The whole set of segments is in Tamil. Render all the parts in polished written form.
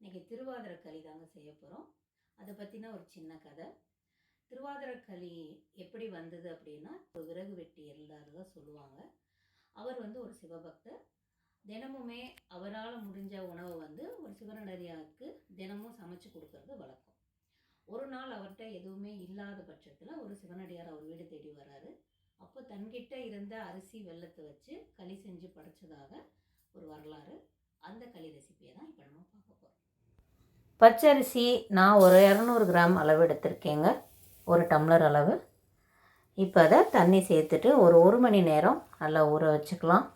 இன்றைக்கி திருவாதிரை களி தாங்க செய்ய போகிறோம். அதை பற்றின ஒரு சின்ன கதை. திருவாதிரை களி எப்படி வந்தது அப்படின்னா, இப்போ விறகு வெட்டி இருந்தார் தான் சொல்லுவாங்க. அவர் ஒரு சிவபக்தர். தினமுமே அவரால் முடிஞ்ச உணவை ஒரு சிவனடியாருக்கு தினமும் சமைச்சு கொடுக்கறது வழக்கம். ஒரு நாள் அவர்கிட்ட எதுவுமே இல்லாத பட்சத்தில் ஒரு சிவனடியார் அவர் வீடு தேடி வராரு. அப்போ தன்கிட்ட இருந்த அரிசி வெல்லத்தை வச்சு களி செஞ்சு படைச்சதாக ஒரு வரலாறு. அந்த களி ரெசிபியை தான் இப்போ நம்ம பார்க்க போகிறோம். பச்சரிசி நான் ஒரு 200 கிராம் அளவு எடுத்திருக்கேங்க, ஒரு டம்ளர் அளவு. இப்போ அதை தண்ணி சேர்த்துட்டு ஒரு மணி நேரம் நல்லா ஊற வச்சுக்கலாம்.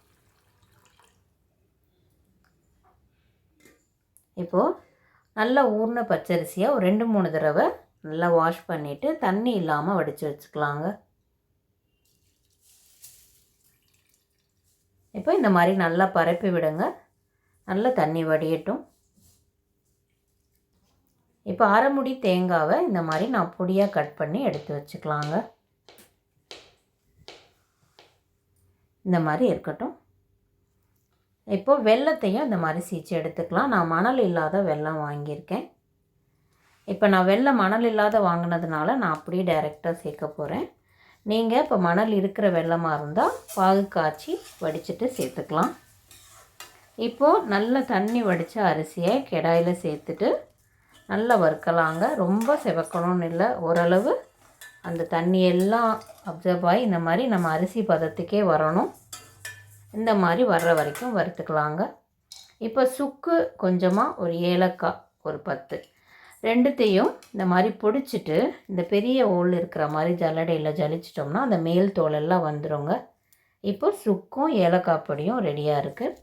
இப்போது நல்லா ஊறின பச்சரிசியை ஒரு 2-3 தடவை நல்லா வாஷ் பண்ணிவிட்டு தண்ணி இல்லாமல் வடித்து வச்சுக்கலாங்க. இப்போ இந்த மாதிரி நல்லா பரப்பி விடுங்க, நல்லா தண்ணி வடியட்டும். இப்போ அரை முடி தேங்காவை இந்த மாதிரி நான் பொடியாக கட் பண்ணி எடுத்து வச்சுக்கலாங்க. இந்த மாதிரி இருக்கட்டும். இப்போது வெல்லத்தையும் இந்த மாதிரி சீச்சு எடுத்துக்கலாம். நான் மணல் இல்லாத வெல்லம் வாங்கியிருக்கேன். இப்போ நான் வெல்லம் மணல் இல்லாத வாங்கினதுனால நான் அப்படியே டைரெக்டாக சேர்க்க போகிறேன். நீங்கள் இப்போ மணல் இருக்கிற வெல்லமாக இருந்தால் பாகு காய்ச்சி வடிச்சிட்டு சேர்த்துக்கலாம். இப்போது நல்ல தண்ணி வடித்த அரிசியை கடாயில் சேர்த்துட்டு நல்லா வறுக்கலாங்க. ரொம்ப செவக்கணும்னு இல்லை, ஓரளவு அந்த தண்ணி எல்லாம் அப்சர்வ் ஆகி இந்த மாதிரி நம்ம அரிசி பதத்துக்கே வரணும். இந்த மாதிரி வர்ற வரைக்கும் வறுத்துக்கலாங்க. இப்போ சுக்கு கொஞ்சமாக, ஒரு ஏலக்காய் ஒரு 10, ரெண்டுத்தையும் இந்த மாதிரி பொடிச்சிட்டு இந்த பெரிய ஓல் இருக்கிற மாதிரி ஜல்லடையில் ஜலிச்சிட்டோம்னா அந்த மேல் தோலெல்லாம் வந்துடுங்க. இப்போ சுக்கும் ஏலக்காய் பொடியும் ரெடியாக இருக்குது.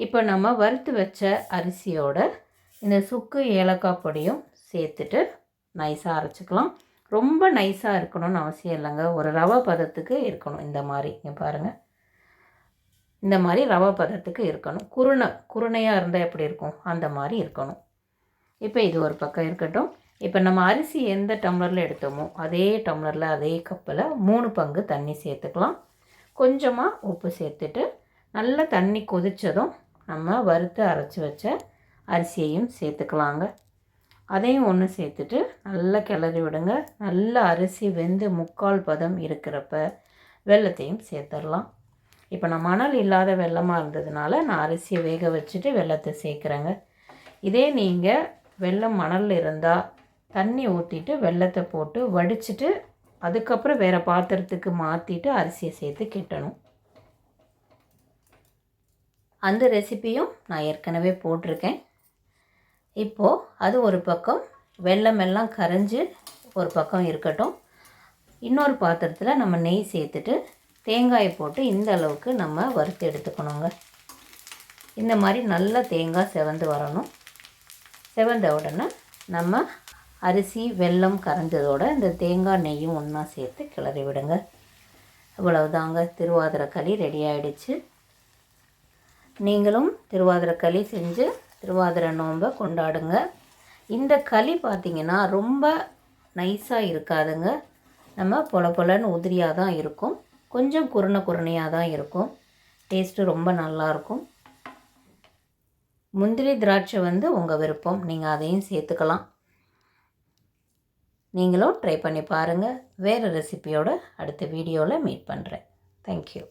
இப்போ நம்ம வறுத்து வச்ச அரிசியோட இந்த சுக்கு ஏலக்காய் பொடியும் சேர்த்துட்டு நைஸாக அரைச்சிக்கலாம். ரொம்ப நைஸாக இருக்கணும்னு அவசியம் இல்லைங்க, ஒரு ரவை பதத்துக்கு இருக்கணும். இந்த மாதிரி இங்கே பாருங்கள், இந்த மாதிரி ரவை பதத்துக்கு இருக்கணும். குருணையாக இருந்தால் எப்படி இருக்கும், அந்த மாதிரி இருக்கணும். இப்போ இது ஒரு பக்கம் இருக்கட்டும். இப்போ நம்ம அரிசி எந்த டம்ளரில் எடுத்தோமோ அதே டம்ளரில் அதே கப்பில் 3 பங்கு தண்ணி சேர்த்துக்கலாம். கொஞ்சமாக உப்பு சேர்த்துட்டு நல்லா தண்ணி கொதித்ததும் நம்ம வறுத்து அரைச்சி வச்ச அரிசியையும் சேர்த்துக்கலாங்க. அதையும் ஒன்று சேர்த்துட்டு நல்லா கிளறி விடுங்க. நல்லா அரிசி வெந்து 3/4 பதம் இருக்கிறப்ப வெல்லத்தையும் சேர்த்துடலாம். இப்போ நான் மணல் இல்லாத வெல்லமாக இருந்ததுனால நான் அரிசியை வேக வச்சுட்டு வெல்லத்தை சேர்க்குறேங்க. இதே நீங்கள் வெல்லம் மணல் இருந்தால் தண்ணி ஊற்றிட்டு வெல்லத்தை போட்டு வடிச்சிட்டு அதுக்கப்புறம் வேறு பாத்திரத்துக்கு மாற்றிட்டு அரிசியை சேர்த்து கிட்டணும். அந்த ரெசிப்பியும் நான் ஏற்கனவே போட்டிருக்கேன். இப்போது அது ஒரு பக்கம் வெல்லமெல்லாம் கரைஞ்சி ஒரு பக்கம் இருக்கட்டும். இன்னொரு பாத்திரத்தில் நம்ம நெய் சேர்த்துட்டு தேங்காயை போட்டு இந்த அளவுக்கு நம்ம வறுத்து எடுத்துக்கணுங்க. இந்த மாதிரி நல்லா தேங்காய் செவந்து வரணும். செவந்த உடனே நம்ம அரிசி வெல்லம் கரைஞ்சதோட இந்த தேங்காய் நெய்யும் ஒன்றா சேர்த்து கிளறி விடுங்க. இவ்வளவுதாங்க, திருவாதிரை களி ரெடி ஆகிடுச்சு. நீங்களும் திருவாதிரை களி செஞ்சு திருவாதிரை நோன்பை கொண்டாடுங்க. இந்த களி பார்த்திங்கன்னா ரொம்ப நைஸாக இருக்காதுங்க, நம்ம பொலன்னு உதிரியாக தான் இருக்கும். கொஞ்சம் குருணையாக தான் இருக்கும். டேஸ்ட்டு ரொம்ப நல்லாயிருக்கும். முந்திரி திராட்சை உங்கள் விருப்பம், நீங்கள் அதையும் சேர்த்துக்கலாம். நீங்களும் ட்ரை பண்ணி பாருங்கள். வேறு ரெசிபியோடு அடுத்த வீடியோவில் மீட் பண்ணுறேன். தேங்க்யூ.